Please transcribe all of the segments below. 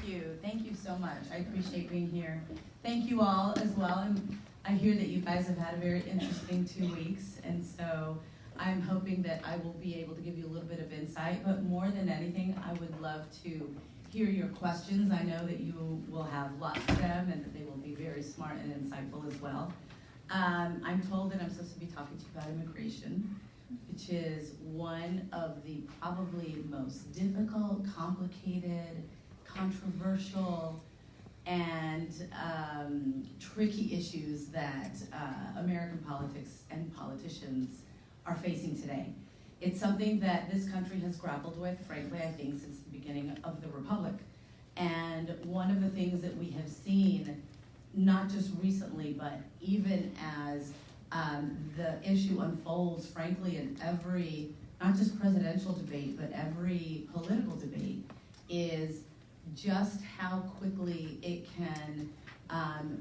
you. Thank you so much. I appreciate being here. Thank you all as well. And I hear that you guys have had a very interesting 2 weeks, and so I'm hoping that I will be able to give you a little bit of insight, but more than anything, I would love to hear your questions. I know that you will have lots of them and that they will be very smart and insightful as well. I'm told that I'm supposed to be talking to you about immigration, which is one of the probably most difficult, complicated, controversial, and tricky issues that American politics and politicians are facing today. It's something that this country has grappled with, frankly, I think, since the beginning of the Republic. And one of the things that we have seen, not just recently, but even as the issue unfolds, frankly, in every, not just presidential debate, but every political debate, is just how quickly it can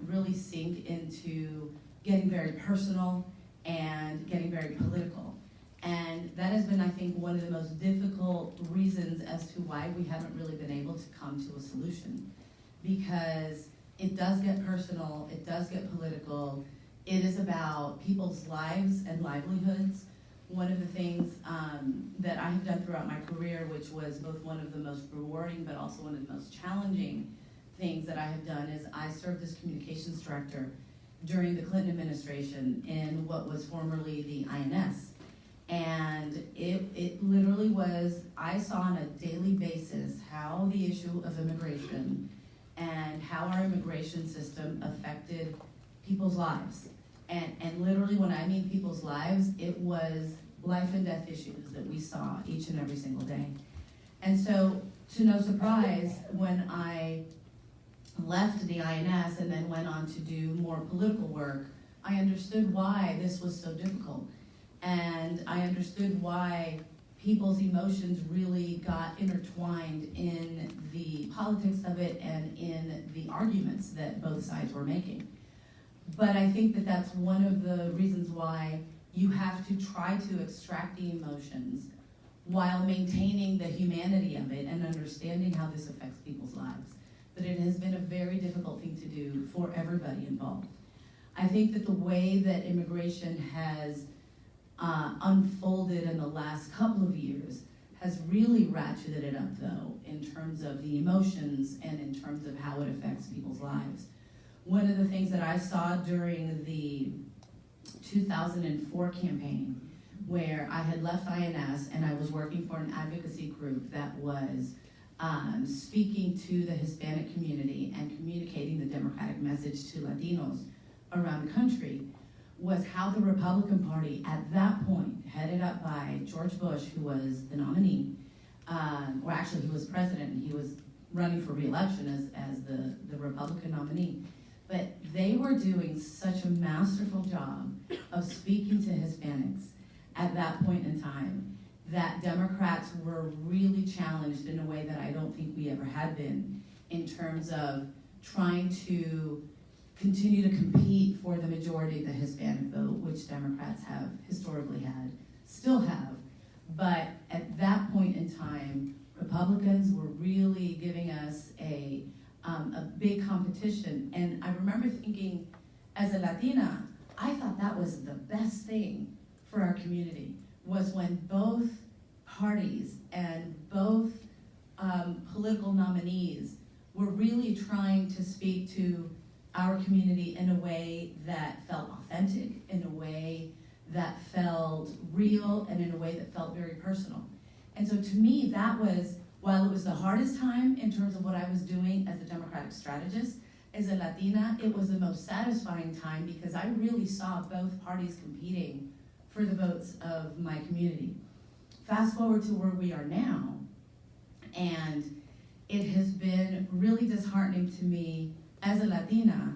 really sink into getting very personal and getting very political. And that has been, I think, one of the most difficult reasons as to why we haven't really been able to come to a solution. Because it does get personal, it does get political, it is about people's lives and livelihoods. One of the things that I have done throughout my career, which was both one of the most rewarding but also one of the most challenging things that I have done, is I served as communications director during the Clinton administration in what was formerly the INS. And it literally was, I saw on a daily basis how the issue of immigration and how our immigration system affected people's lives. And literally when I mean people's lives, it was life and death issues that we saw each and every single day. And so, to no surprise, when I left the INS and then went on to do more political work, I understood why this was so difficult. And I understood why people's emotions really got intertwined in the politics of it and in the arguments that both sides were making. But I think that that's one of the reasons why you have to try to extract the emotions while maintaining the humanity of it and understanding how this affects people's lives. But it has been a very difficult thing to do for everybody involved. I think that the way that immigration has unfolded in the last couple of years has really ratcheted it up, though, in terms of the emotions and in terms of how it affects people's lives. One of the things that I saw during the 2004 campaign, where I had left INS and I was working for an advocacy group that was speaking to the Hispanic community and communicating the Democratic message to Latinos around the country, was how the Republican Party at that point, headed up by George Bush, who was the nominee, or actually he was president and he was running for re-election as the Republican nominee, but they were doing such a masterful job of speaking to Hispanics at that point in time that Democrats were really challenged in a way that I don't think we ever had been, in terms of trying to continue to compete for the majority of the Hispanic vote, which Democrats have historically had, still have. But at that point in time, Republicans were really giving us a big competition. And I remember thinking, as a Latina, I thought that was the best thing for our community, was when both parties and both political nominees were really trying to speak to our community in a way that felt authentic, in a way that felt real, and in a way that felt very personal. And so to me, that was, while it was the hardest time in terms of what I was doing as a Democratic strategist, as a Latina, it was the most satisfying time because I really saw both parties competing for the votes of my community. Fast forward to where we are now, and it has been really disheartening to me as a Latina,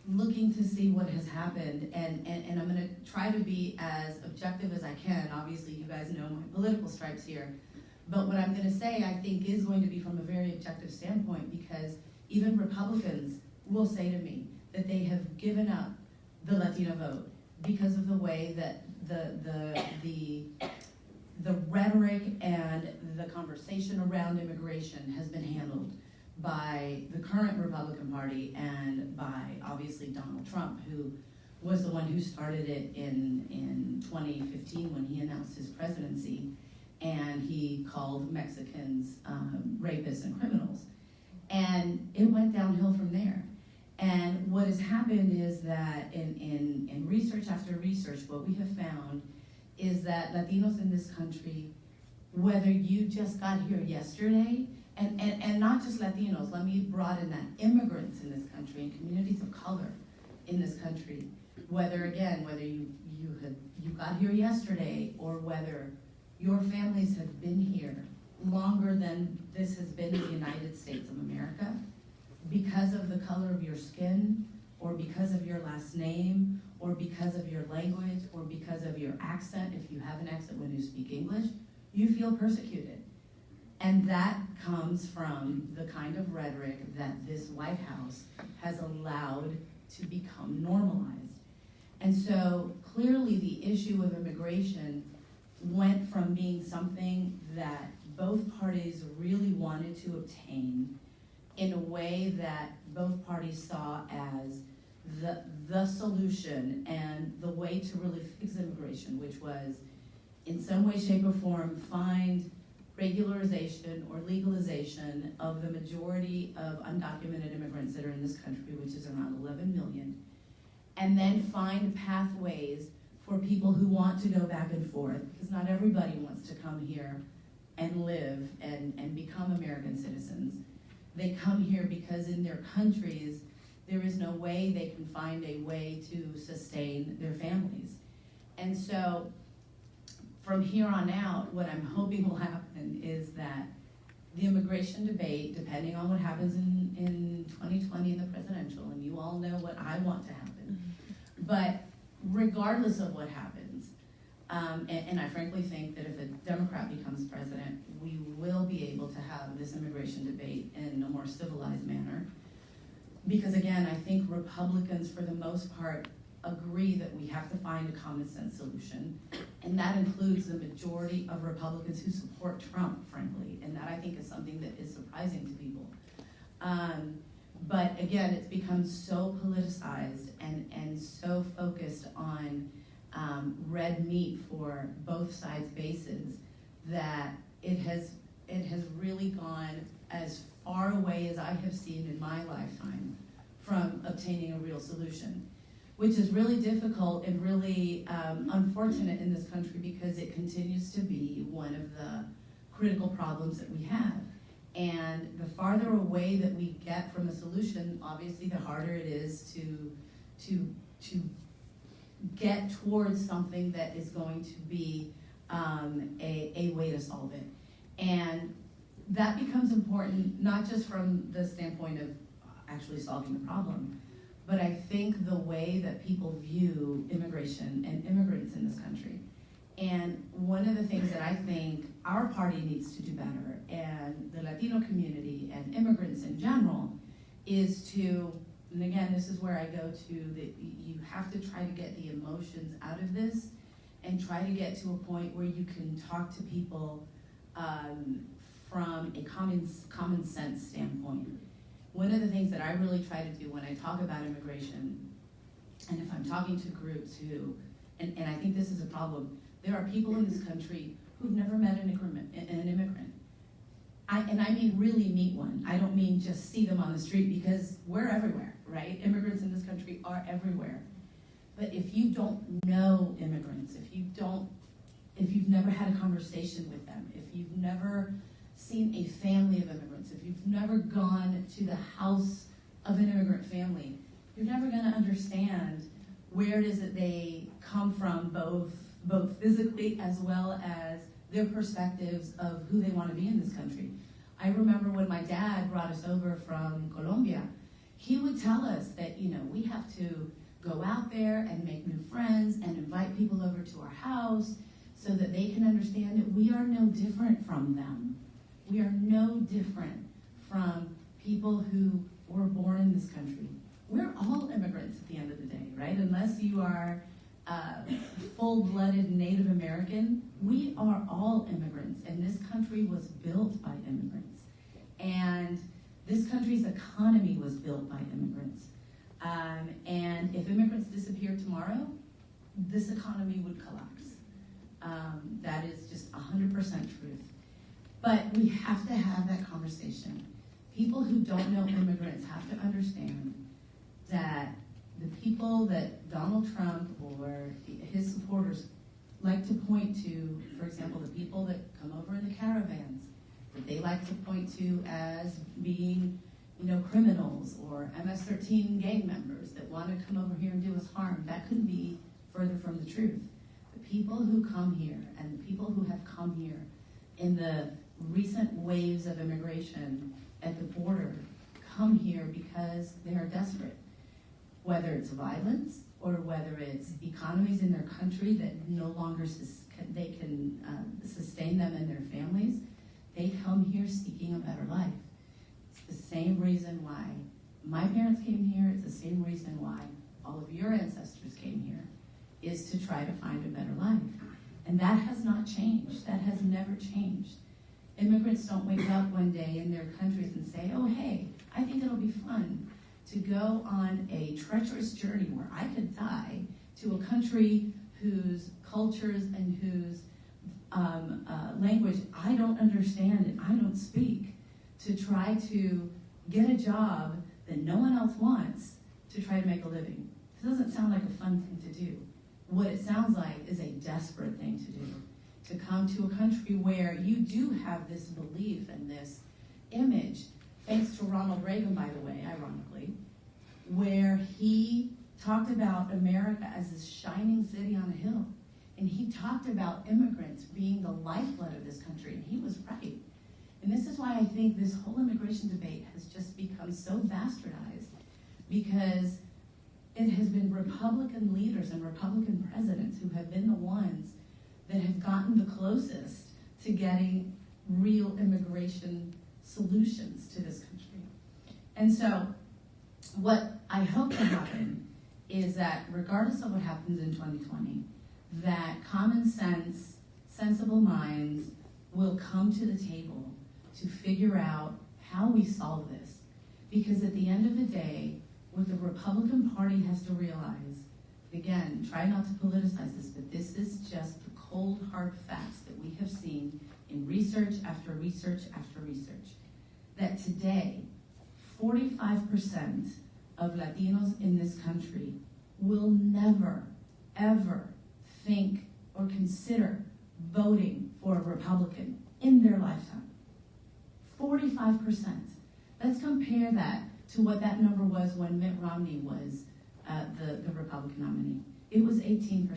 looking to see what has happened, and I'm gonna try to be as objective as I can. Obviously, you guys know my political stripes here, but what I'm gonna say, I think, is going to be from a very objective standpoint, because even Republicans will say to me that they have given up the Latino vote because of the way that the rhetoric and the conversation around immigration has been handled by the current Republican Party and by obviously Donald Trump, who was the one who started it in 2015 when he announced his presidency, and he called Mexicans rapists and criminals. And it went downhill from there. And what has happened is that in research after research, what we have found is that Latinos in this country, whether you just got here yesterday, and not just Latinos, let me broaden that, immigrants in this country and communities of color in this country, whether you got here yesterday or whether your families have been here longer than this has been in the United States of America, because of the color of your skin, or because of your last name, or because of your language, or because of your accent, if you have an accent when you speak English, you feel persecuted. And that comes from the kind of rhetoric that this White House has allowed to become normalized. And so clearly the issue of immigration went from being something that both parties really wanted to obtain in a way that both parties saw as the solution and the way to really fix immigration, which was in some way, shape, or form find regularization or legalization of the majority of undocumented immigrants that are in this country, which is around 11 million, and then find pathways for people who want to go back and forth, because not everybody wants to come here and live and become American citizens. They come here because in their countries, there is no way they can find a way to sustain their families. And so from here on out, what I'm hoping will happen is that the immigration debate, depending on what happens in 2020 in the presidential, and you all know what I want to happen, but regardless of what happens, and I frankly think that if a Democrat becomes president, we will be able to have this immigration debate in a more civilized manner. Because again, I think Republicans, for the most part, agree that we have to find a common sense solution. And that includes the majority of Republicans who support Trump, frankly. And that I think is something that is surprising to people. But again, it's become so politicized and so focused on red meat for both sides' bases that it has really gone as far away as I have seen in my lifetime from obtaining a real solution, which is really difficult and really unfortunate in this country because it continues to be one of the critical problems that we have. And the farther away that we get from a solution, obviously the harder it is to get towards something that is going to be a way to solve it. And that becomes important, not just from the standpoint of actually solving the problem, but I think the way that people view immigration and immigrants in this country. And one of the things that I think our party needs to do better, and the Latino community and immigrants in general, is to, and again, this is where I go to, that you have to try to get the emotions out of this and try to get to a point where you can talk to people from a common sense standpoint. One of the things that I really try to do when I talk about immigration, and if I'm talking to groups who, and I think this is a problem, there are people in this country who've never met an immigrant. And I mean really meet one. I don't mean just see them on the street, because we're everywhere, right? Immigrants in this country are everywhere. But if you don't know immigrants, if you've never had a conversation with them, if you've never seen a family of immigrants, if you've never gone to the house of an immigrant family, you're never going to understand where it is that they come from, both physically as well as their perspectives of who they want to be in this country. I remember when my dad brought us over from Colombia, he would tell us that, we have to go out there and make new friends and invite people over to our house so that they can understand that we are no different from them. We are no different from people who were born in this country. We're all immigrants at the end of the day, right? Unless you are full-blooded Native American, we are all immigrants, and this country was built by immigrants. And This country's economy was built by immigrants. And if immigrants disappeared tomorrow, this economy would collapse. That is just 100% truth. But we have to have that conversation. People who don't know immigrants have to understand that the people that Donald Trump or his supporters like to point to, for example, the people that come over in the caravans, that they like to point to as being, criminals or MS-13 gang members that want to come over here and do us harm, that couldn't be further from the truth. The people who come here and the people who have come here in the recent waves of immigration at the border come here because they are desperate. Whether it's violence or whether it's economies in their country that no longer they can sustain them and their families, they come here seeking a better life. It's the same reason why my parents came here. It's the same reason why all of your ancestors came here, is to try to find a better life. And that has not changed. That has never changed. Immigrants don't wake up one day in their countries and say, oh, hey, I think it'll be fun to go on a treacherous journey where I could die to a country whose cultures and whose language I don't understand and I don't speak, to try to get a job that no one else wants to try to make a living. It doesn't sound like a fun thing to do. What it sounds like is a desperate thing to do, to come to a country where you do have this belief and this image, thanks to Ronald Reagan, by the way, ironically, where he talked about America as this shining city on a hill. And he talked about immigrants being the lifeblood of this country, and he was right. And this is why I think this whole immigration debate has just become so bastardized, because it has been Republican leaders and Republican presidents who have been the ones that have gotten the closest to getting real immigration solutions to this country. And so what I hope to happen is that regardless of what happens in 2020, that common sense, sensible minds will come to the table to figure out how we solve this. Because at the end of the day, what the Republican Party has to realize, again, try not to politicize this, but this is just the cold, hard facts that we have seen in research after research after research, that today, 45% of Latinos in this country will never, ever think or consider voting for a Republican in their lifetime. 45%. Let's compare that to what that number was when Mitt Romney was the Republican nominee. It was 18%.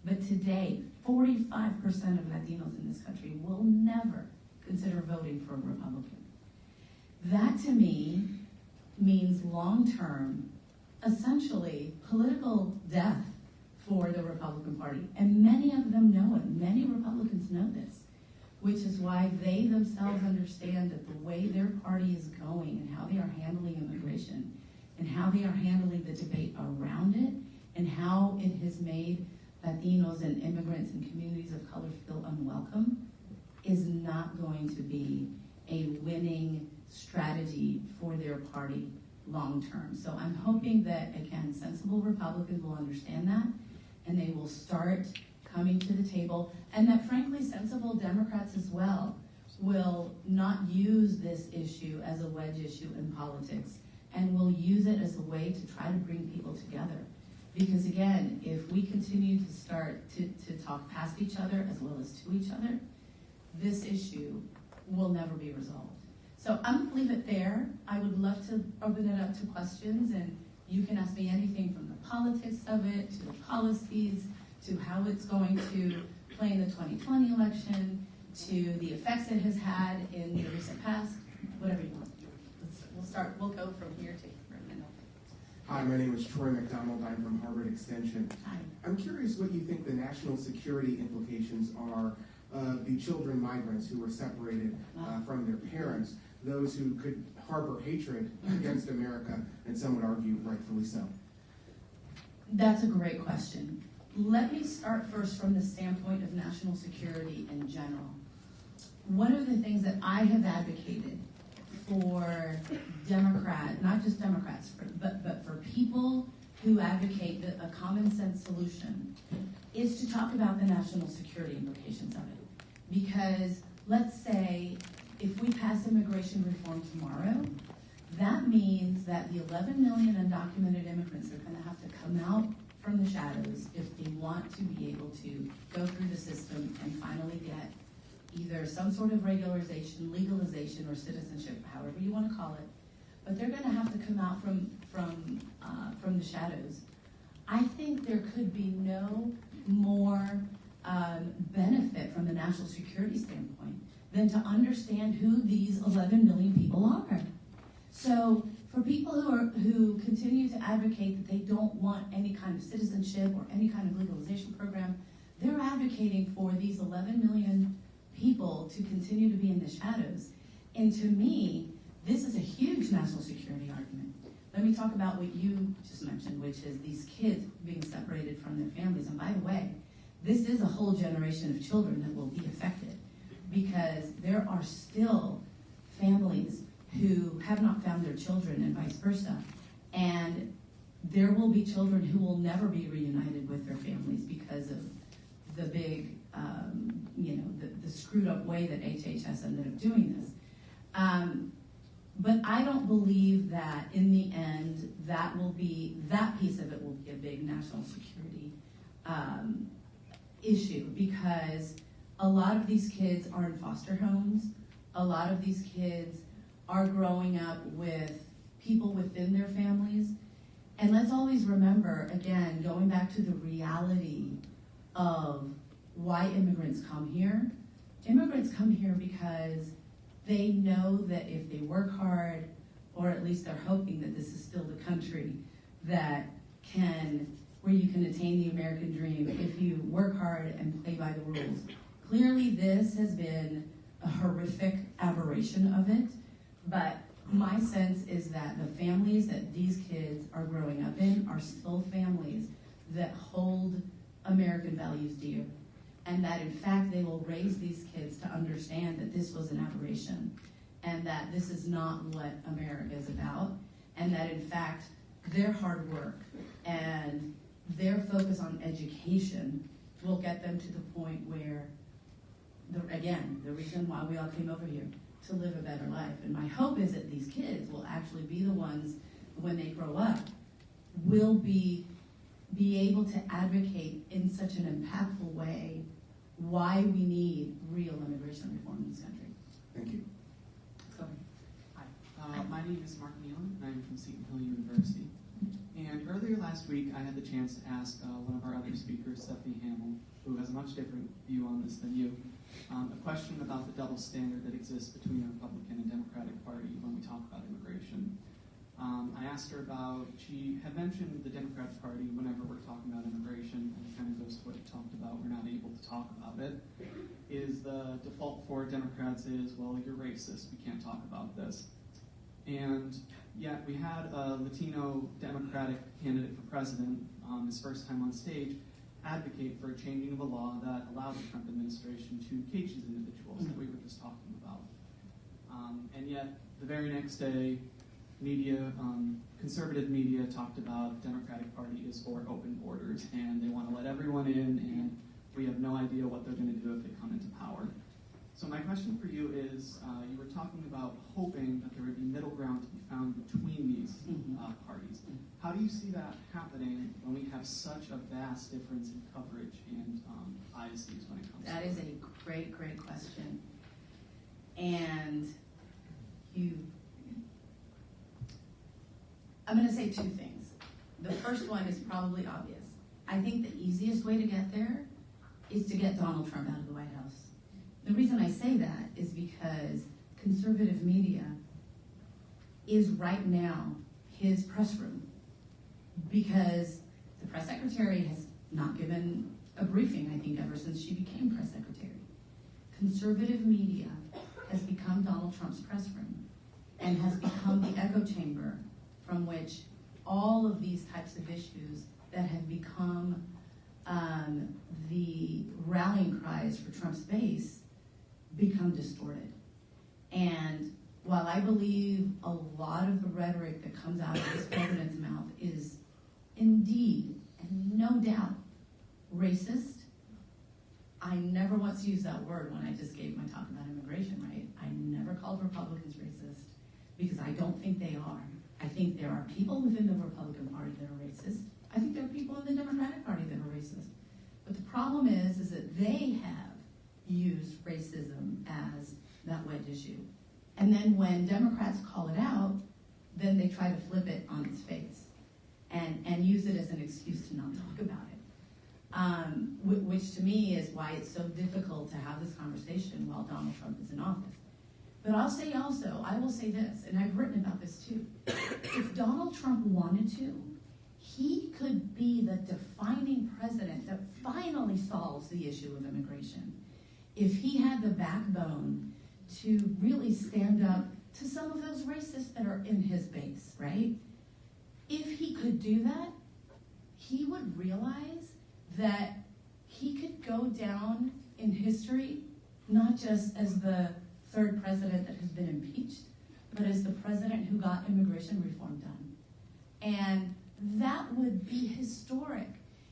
But today, 45% of Latinos in this country will never consider voting for a Republican. That, to me, means long-term, essentially, political death for the Republican Party. And many of them know it. Many Republicans know this, which is why they themselves understand that the way their party is going and how they are handling immigration and how they are handling the debate around it and how it has made Latinos and immigrants and communities of color feel unwelcome is not going to be a winning strategy for their party long term. So I'm hoping that, again, sensible Republicans will understand that and they will start coming to the table, and that, frankly, sensible Democrats as well will not use this issue as a wedge issue in politics and will use it as a way to try to bring people together. Because, again, if we continue to start to talk past each other as well as to each other, this issue will never be resolved. So I'm going to leave it there. I would love to open it up to questions, and you can ask me anything from the politics of it to the policies to how it's going to play in the 2020 election, to the effects it has had in the recent past, whatever you want. We'll go from here to here. Hi, my name is Troy McDonald. I'm from Harvard Extension. Hi. I'm curious what you think the national security implications are of the children migrants who were separated from their parents, those who could harbor hatred against America, and some would argue rightfully so. That's a great question. Let me start first from the standpoint of national security in general. One of the things that I have advocated for not just Democrats, but for people who advocate a common sense solution, is to talk about the national security implications of it. Because let's say if we pass immigration reform tomorrow, that means that the 11 million undocumented immigrants are going to have to come out from the shadows if they want to be able to go through the system and finally get either some sort of regularization, legalization, or citizenship, however you want to call it. But they're going to have to come out from the shadows. I think there could be no more benefit from the national security standpoint than to understand who these 11 million people are. So for people who continue to advocate that they don't want any kind of citizenship or any kind of legalization program, they're advocating for these 11 million people to continue to be in the shadows. And to me, this is a huge national security argument. Let me talk about what you just mentioned, which is these kids being separated from their families. And by the way, this is a whole generation of children that will be affected, because there are still families who have not found their children and vice versa. And there will be children who will never be reunited with their families because of the big, the screwed up way that HHS ended up doing this. But I don't believe that in the end, that piece of it will be a big national security issue, because a lot of these kids are in foster homes. A lot of these kids are growing up with people within their families. And let's always remember, again, going back to the reality of why immigrants come here. Immigrants come here because they know that if they work hard, or at least they're hoping that this is still the country where you can attain the American dream if you work hard and play by the rules. Clearly, this has been a horrific aberration of it, but my sense is that the families that these kids are growing up in are still families that hold American values dear, and that in fact they will raise these kids to understand that this was an aberration, and that this is not what America is about, and that in fact their hard work and their focus on education will get them to the point where, the reason why we all came over here, to live a better life. And my hope is that these kids will actually be the ones, when they grow up, will be able to advocate in such an impactful way why we need real immigration reform in this country. Thank you. So, Hi. My name is Mark Nealon, and I'm from Seton Hill University. And earlier last week, I had the chance to ask one of our other speakers, Stephanie Hamill, who has a much different view on this than you, a question about the double standard that exists between the Republican and Democratic Party when we talk about immigration. I asked her about, she had mentioned the Democratic Party whenever we're talking about immigration, and it kind of goes to what you talked about, we're not able to talk about it, is the default for Democrats is, well, you're racist, we can't talk about this. And yet we had a Latino Democratic candidate for president, his first time on stage, advocate for a changing of a law that allowed the Trump administration to cage these individuals that we were just talking about. And yet, the very next day, media, conservative media talked about the Democratic Party is for open borders, and they want to let everyone in, and we have no idea what they're going to do if they come into power. So my question for you is, you were talking about hoping that there would be middle ground to be found between these parties. How do you see that happening when we have such a vast difference in coverage and biases when it comes to that is a great, great question. And I'm going to say two things. The first one is probably obvious. I think the easiest way to get there is to get Donald Trump out of the White House. The reason I say that is because conservative media is right now his press room, because the press secretary has not given a briefing, I think, ever since she became press secretary. Conservative media has become Donald Trump's press room and has become the echo chamber from which all of these types of issues that have become the rallying cries for Trump's base become distorted. And while I believe a lot of the rhetoric that comes out of this president's mouth is indeed, and no doubt, racist, I never once used that word when I just gave my talk about immigration, right? I never called Republicans racist because I don't think they are. I think there are people within the Republican Party that are racist. I think there are people in the Democratic Party that are racist. But the problem is that they have used racism as that wedge issue. And then when Democrats call it out, then they try to flip it on its face and use it as an excuse to not talk about it. Which to me is why it's so difficult to have this conversation while Donald Trump is in office. But I'll say also, I will say this, and I've written about this too. If Donald Trump wanted to, he could be the defining president that finally solves the issue of immigration. If he had the backbone to really stand up to some of those racists that are in his base, right? If he could do that, he would realize that he could go down in history, not just as the third president that has been impeached, but as the president who got immigration reform done. And that would be historic.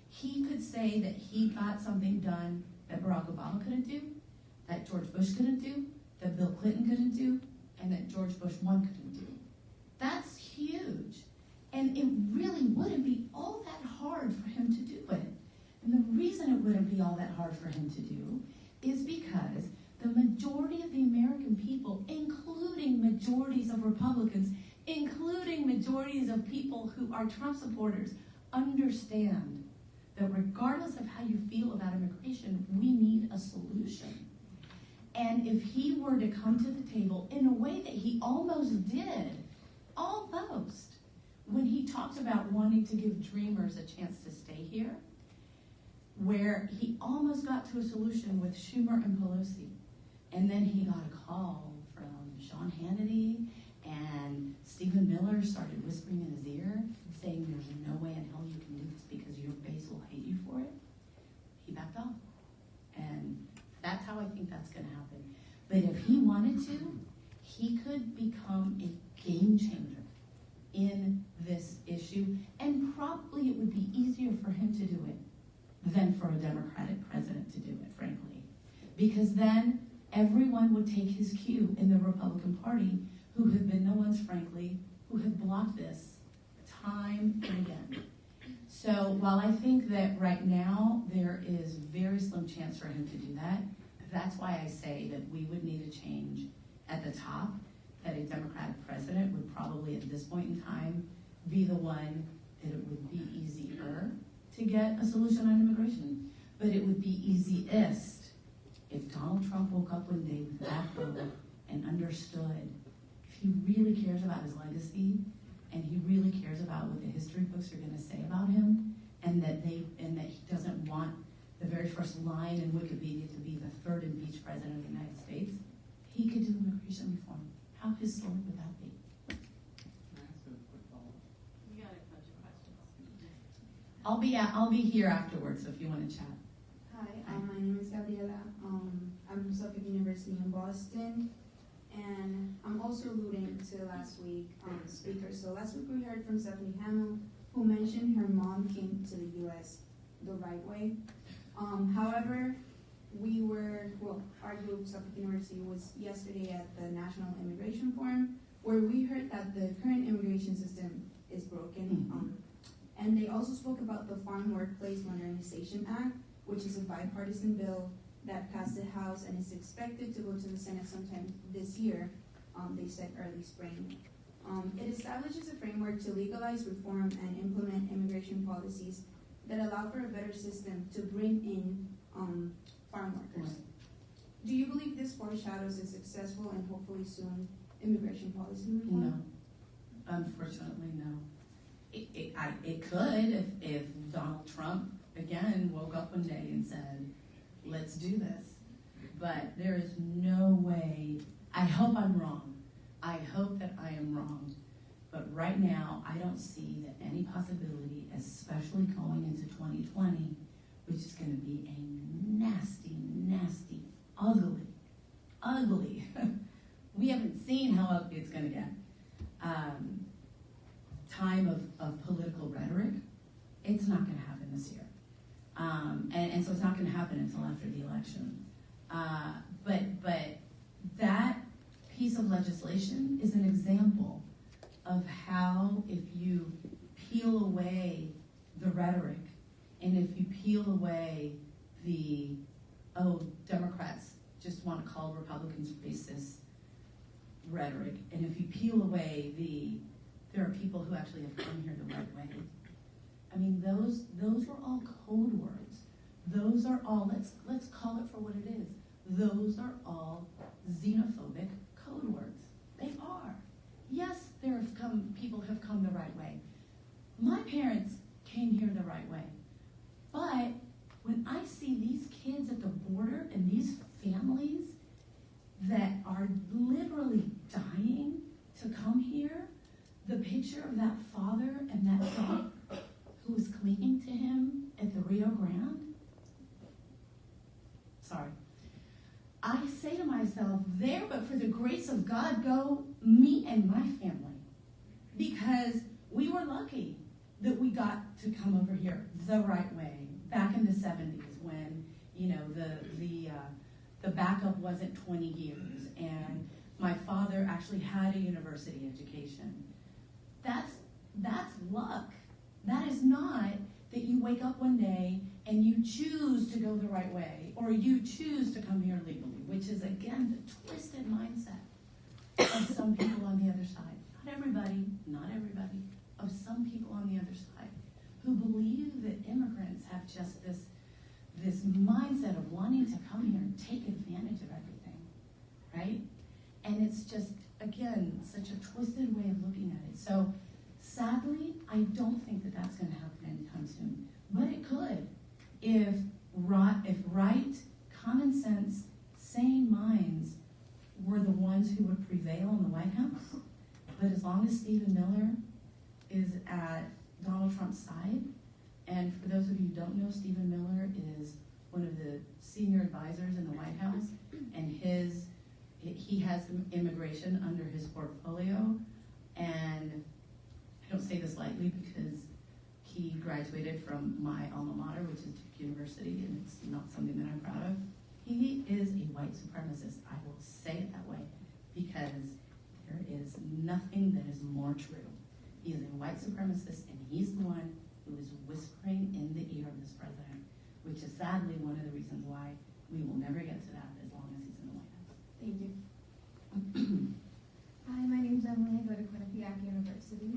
He could say that he got something done that Barack Obama couldn't do, that George Bush couldn't do, that Bill Clinton couldn't do, and that George Bush 1 couldn't do. That's huge. And it really wouldn't be all that hard for him to do it. And the reason it wouldn't be all that hard for him to do is because the majority of the American people, including majorities of Republicans, including majorities of people who are Trump supporters, understand that regardless of how you feel about immigration, we need a solution. And if he were to come to the table in a way that he almost did, almost, when he talked about wanting to give dreamers a chance to stay here, where he almost got to a solution with Schumer and Pelosi, and then he got a call from Sean Hannity, and Stephen Miller started whispering in his ear, saying there's no way in hell you can do this because your base will hate you for it. He backed off. And that's how I think that's going to happen. But if he wanted to, he could become a game changer in this issue, and probably it would be easier for him to do it than for a Democratic president to do it, frankly. Because then everyone would take his cue in the Republican Party, who have been the ones, frankly, who have blocked this time and again. So while I think that right now there is very slim chance for him to do that, that's why I say that we would need a change at the top, that a Democratic president would probably at this point in time be the one that it would be easier to get a solution on immigration. But it would be easiest if Donald Trump woke up one day with that vote and understood if he really cares about his legacy and he really cares about what the history books are going to say about him, and that he doesn't want the very first line in Wikipedia to be the third impeached president of the United States, he could do immigration reform. How historic would that be? Can I ask a quick follow-up? We got a bunch of questions. I'll be here afterwards, so if you want to chat. Hi, my name is Gabriela. I'm from Suffolk University in Boston, and I'm also alluding to last week speaker. So last week we heard from Stephanie Hamill, who mentioned her mom came to the U.S. the right way. However, our group, Suffolk University, was yesterday at the National Immigration Forum, where we heard that the current immigration system is broken. And they also spoke about the Farm Workplace Modernization Act, which is a bipartisan bill that passed the House and is expected to go to the Senate sometime this year. They said early spring. It establishes a framework to legalize, reform, and implement immigration policies that allow for a better system to bring in farm workers. Do you believe this foreshadows a successful and hopefully soon immigration policy reform? No, unfortunately, no. It could if Donald Trump again woke up one day and said, "Let's do this." But there is no way. I hope I'm wrong. I hope that I am wrong. But right now, I don't see that any possibility, especially going into 2020, which is going to be a nasty, nasty, ugly we haven't seen how ugly it's going to get. Time of political rhetoric, it's not going to happen this year. And so it's not going to happen until after the election. But that piece of legislation is an example of how, if you peel away the rhetoric, and if you peel away the, oh, Democrats just want to call Republicans racist rhetoric, and if you peel away there are people who actually have come here the right way. I mean, those are all code words. Those are all, let's call it for what it is. Those are all xenophobic code words. They are. Yes, people have come the right way. My parents came here the right way. But when I see these kids at the border and these families that are literally dying to come here, the picture of that father and that son who was clinging to him at the Rio Grande, sorry. I say to myself, there, but for the grace of God, go me and my family. Because we were lucky that we got to come over here the right way. Back in the 70s when, the backup wasn't 20 years and my father actually had a university education. That's luck. That is not that you wake up one day and you choose to go the right way, or you choose to come here legally, which is, again, the twisted mindset of some people on the other side. Not everybody, of some people on the other side who believe that immigrants have just this mindset of wanting to come here and take advantage of everything, right? And it's just, again, such a twisted way of looking at it. So, sadly, I don't think that that's going to happen anytime soon. But it could if right, common sense, sane minds were the ones who would prevail in the White House. But as long as Stephen Miller is at Donald Trump's side, and for those of you who don't know, Stephen Miller is one of the senior advisors in the White House, and he has immigration under his portfolio, and I don't say this lightly because he graduated from my alma mater, which is Duke University, and it's not something that I'm proud of. He is a white supremacist. I will say it that way because there is nothing that is more true. He is a white supremacist, and he's the one who is whispering in the ear of this president, which is sadly one of the reasons why we will never get to that as long as he's in the White House. Thank you. Hi, my name's Emily. I go to Quinnipiac University.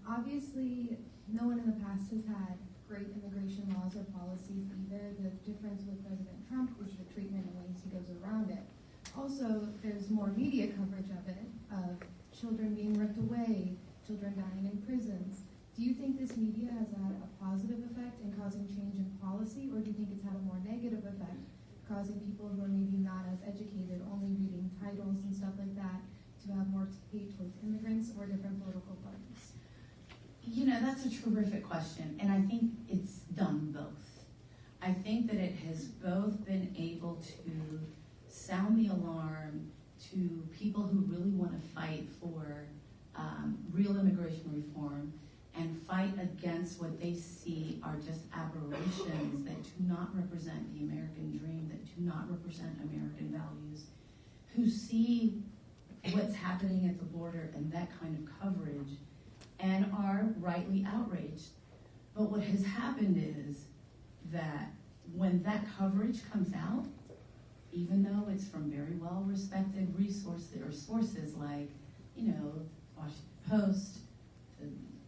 Obviously, no one in the past has had great immigration laws or policies either. The difference with President Trump is the treatment and ways he goes around it. Also, there's more media coverage of it, of children being ripped away, children dying in prisons. Do you think this media has had a positive effect in causing change in policy, or do you think it's had a more negative effect, causing people who are maybe not as educated, only reading titles and stuff like that, to have more hate towards immigrants or different political parties? That's a terrific question, and I think it's done both. I think that it has both been able to sound the alarm to people who really want to fight for real immigration reform and fight against what they see are just aberrations that do not represent the American dream, that do not represent American values, who see what's happening at the border and that kind of coverage and are rightly outraged. But what has happened is that when that coverage comes out, even though it's from very well-respected resources or sources like, Washington Post,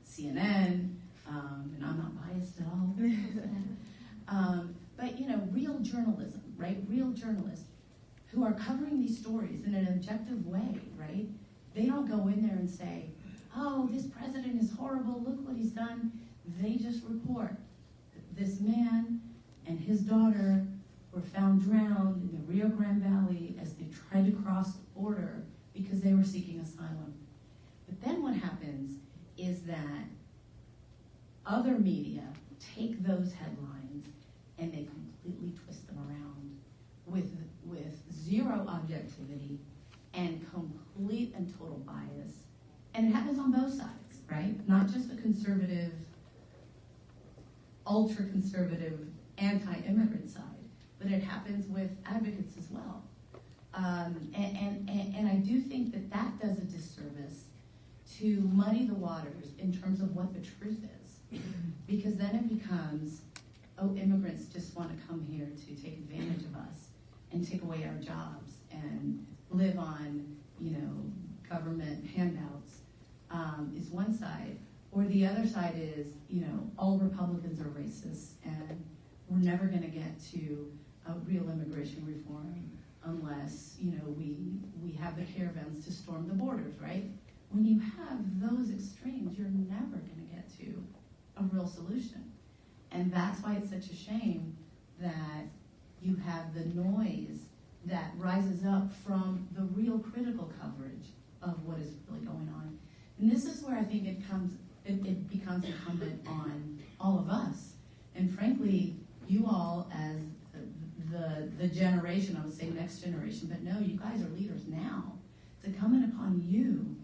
CNN, and I'm not biased at all, but real journalism, right? Real journalists who are covering these stories in an objective way, right? They don't go in there and say, oh, this president is horrible, look what he's done. They just report that this man and his daughter were found drowned in the Rio Grande Valley as they tried to cross the border because they were seeking asylum. But then what happens is that other media take those headlines and they completely twist them around with zero objectivity and complete and total bias. And it happens on both sides, right? Not just the conservative, ultra-conservative, anti-immigrant side, but it happens with advocates as well. And I do think that that does a disservice to muddy the waters in terms of what the truth is. Because then it becomes, oh, immigrants just want to come here to take advantage of us and take away our jobs and live on, government handouts, is one side. Or the other side is, all Republicans are racist and we're never going to get to a real immigration reform unless, we have the caravans to storm the borders, right? When you have those extremes, you're never going to get to a real solution. And that's why it's such a shame that you have the noise that rises up from the real critical coverage of what is really going on. And this is where I think it becomes incumbent on all of us. And frankly, you all as the generation, I would say next generation, but no, you guys are leaders now. It's incumbent upon you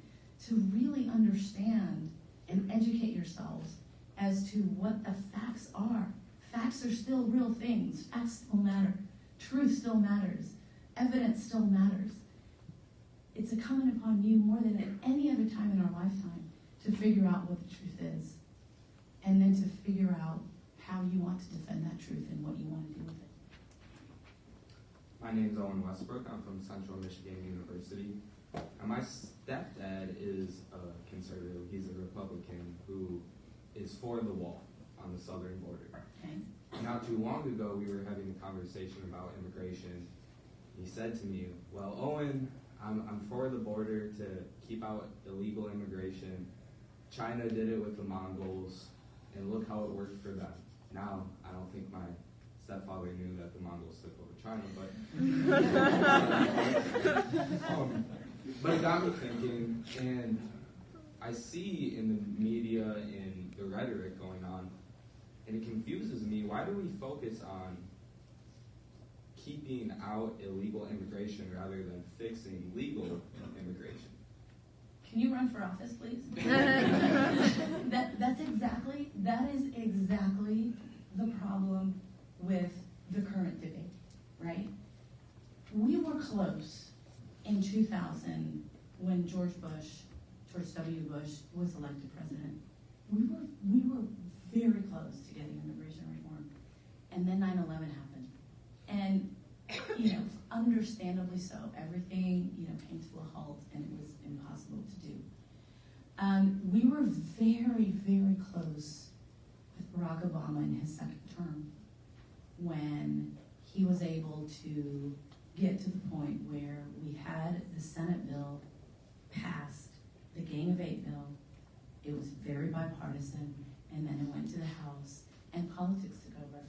to really understand and educate yourselves as to what the facts are. Facts are still real things. Facts still matter. Truth still matters. Evidence still matters. It's incumbent upon you more than at any other time in our lifetime to figure out what the truth is, and then to figure out how you want to defend that truth and what you want to do with it. My name's Owen Westbrook. I'm from Central Michigan University. And my stepdad is a conservative. He's a Republican who is for the wall on the southern border. Okay. Not too long ago, we were having a conversation about immigration. He said to me, well, Owen, I'm for the border to keep out illegal immigration. China did it with the Mongols, and look how it worked for them. Now, I don't think my stepfather knew that the Mongols took over China, but it got me thinking, and I see in the media and the rhetoric going on, and it confuses me. Why do we focus on keeping out illegal immigration rather than fixing legal immigration? Can you run for office, please? That is exactly the problem with the current debate, right? We were close in 2000 when George W. Bush was elected president. We were very close to getting immigration reform. And then 9/11 happened. And, understandably so. Everything, came to a halt and it was impossible to do. We were very, very close with Barack Obama in his second term when he was able to get to the point where we had the Senate bill passed, the Gang of Eight bill. It was very bipartisan, and then it went to the House, and politics took over.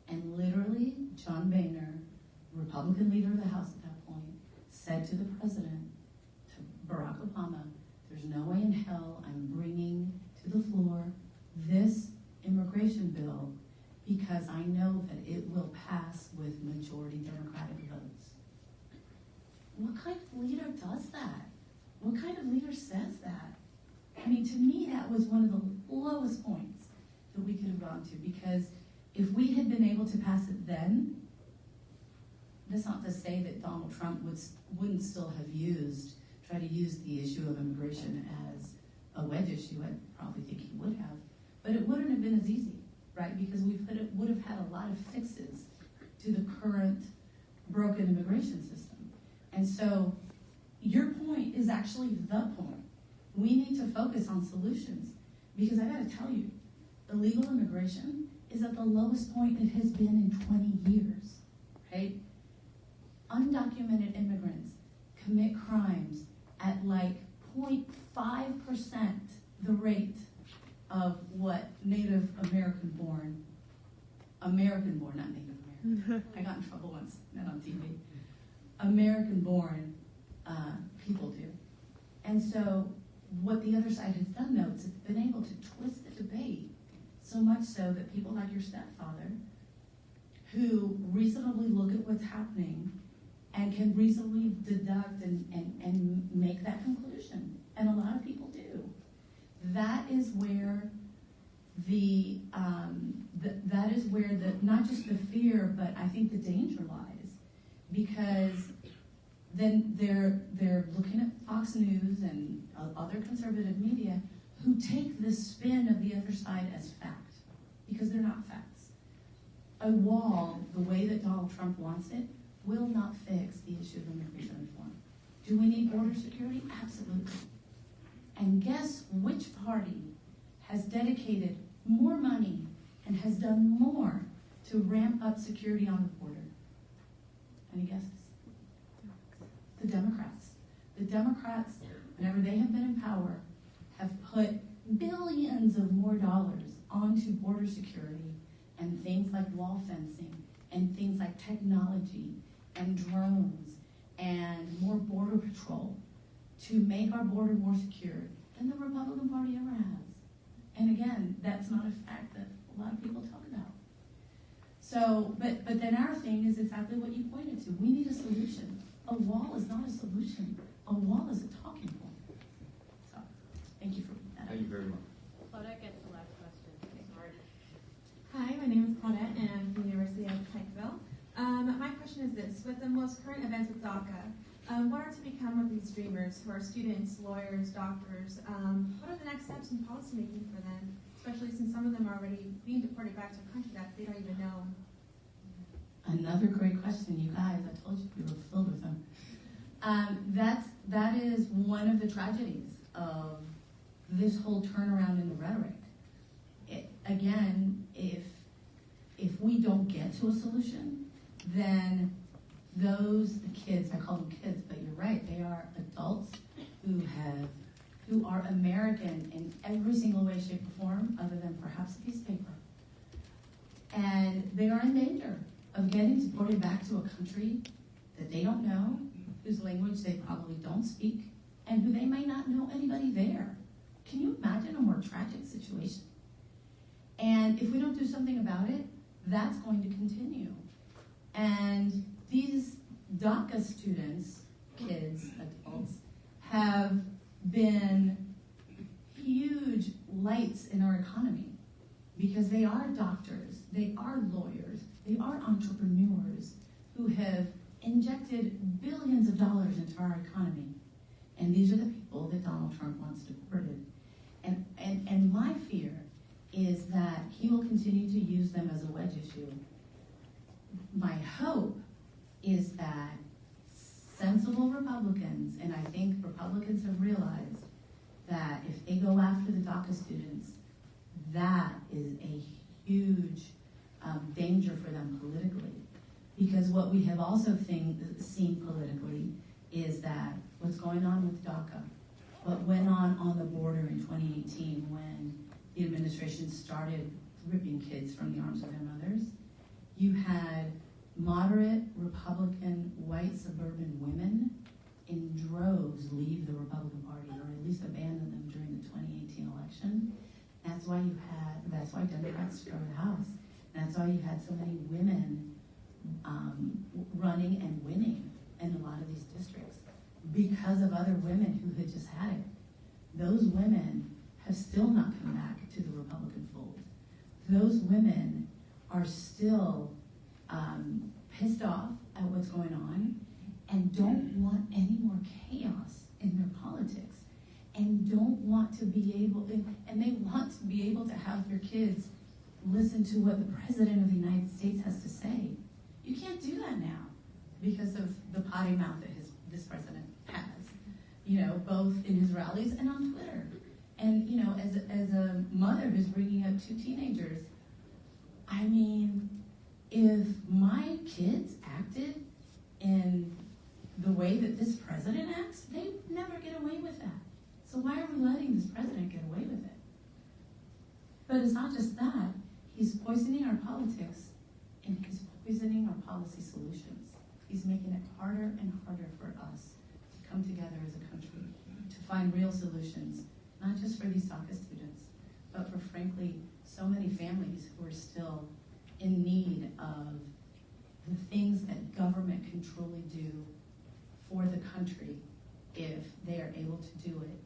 And literally, John Boehner, Republican leader of the House at that point, said to the president, to Barack Obama, there's no way in hell I'm bringing to the floor this immigration bill because I know that it will pass with majority Democratic votes. What kind of leader does that? What kind of leader says that? I mean, to me, that was one of the lowest points that we could have gone to, because if we had been able to pass it then, that's not to say that Donald Trump wouldn't still have tried to use the issue of immigration as a wedge issue. I probably think he would have. But it wouldn't have been as easy, right? Because we would have had a lot of fixes to the current broken immigration system. And so your point is actually the point. We need to focus on solutions, because I gotta tell you, illegal immigration is at the lowest point it has been in 20 years, right? Undocumented immigrants commit crimes at like 0.5% the rate of what Native American-born, not Native American, I got in trouble once, not on TV, American-born people do. And so what the other side has done, though, is it's been able to twist the debate so much so that people like your stepfather, who reasonably look at what's happening and can reasonably deduct and make that conclusion. And a lot of people do. That is where that is where not just the fear, but I think the danger lies, because then they're looking at Fox News and other conservative media who take the spin of the other side as fact, because they're not facts. A wall, the way that Donald Trump wants it, will not fix the issue of immigration reform. Do we need border security? Absolutely. And guess which party has dedicated more money and has done more to ramp up security on the border? Any guesses? The Democrats. The Democrats, whenever they have been in power, have put billions of more dollars onto border security and things like wall fencing and things like technology and drones and more border patrol to make our border more secure than the Republican Party ever has. And again, that's not a fact that a lot of people talk about. So, but then our thing is exactly what you pointed to. We need a solution. A wall is not a solution. A wall is a talking point. So, thank you for that. Thank you very much. Claudette gets the last question. Sorry. Hi, my name is Claudette, and I'm from the University of Pikeville. My question is this: with the most current events with DACA, what are to become of these dreamers who are students, lawyers, doctors? What are the next steps in policymaking for them, especially since some of them are already being deported back to a country that they don't even know? Another great question, you guys. I told you we were filled with them. That is one of the tragedies of this whole turnaround in the rhetoric. Again, if we don't get to a solution, then the kids, I call them kids, but you're right, they are adults who are American in every single way, shape, or form, other than perhaps a piece of paper. And they are in danger of getting deported back to a country that they don't know, whose language they probably don't speak, and who they may not know anybody there. Can you imagine a more tragic situation? And if we don't do something about it, that's going to continue. And these DACA students, kids, adults, have been huge lights in our economy because they are doctors, they are lawyers, they are entrepreneurs who have injected billions of dollars into our economy. And these are the people that Donald Trump wants deported. And my fear is that he will continue to use them as a wedge issue. My hope is that sensible Republicans, and I think Republicans have realized that if they go after the DACA students, that is a huge danger for them politically. Because what we have also seen politically is that what's going on with DACA, what went on the border in 2018 when the administration started ripping kids from the arms of their mothers, you had moderate Republican white suburban women in droves leave the Republican Party, or at least abandon them during the 2018 election. That's why Democrats strode the House. That's why you had so many women running and winning in a lot of these districts because of other women who had just had it. Those women have still not come back to the Republican fold. Those women are still pissed off at what's going on and don't want any more chaos in their politics and don't want to be able, and they want to be able to have their kids listen to what the President of the United States has to say. You can't do that now because of the potty mouth that this president has, both in his rallies and on Twitter. And, as a mother who's bringing up two teenagers, I mean, if my kids acted in the way that this president acts, they'd never get away with that. So why are we letting this president get away with it? But it's not just that. He's poisoning our politics, and he's poisoning our policy solutions. He's making it harder and harder for us to come together as a country, to find real solutions, not just for these DACA students, but for, frankly, so many families who are still in need of the things that government can truly do for the country if they are able to do it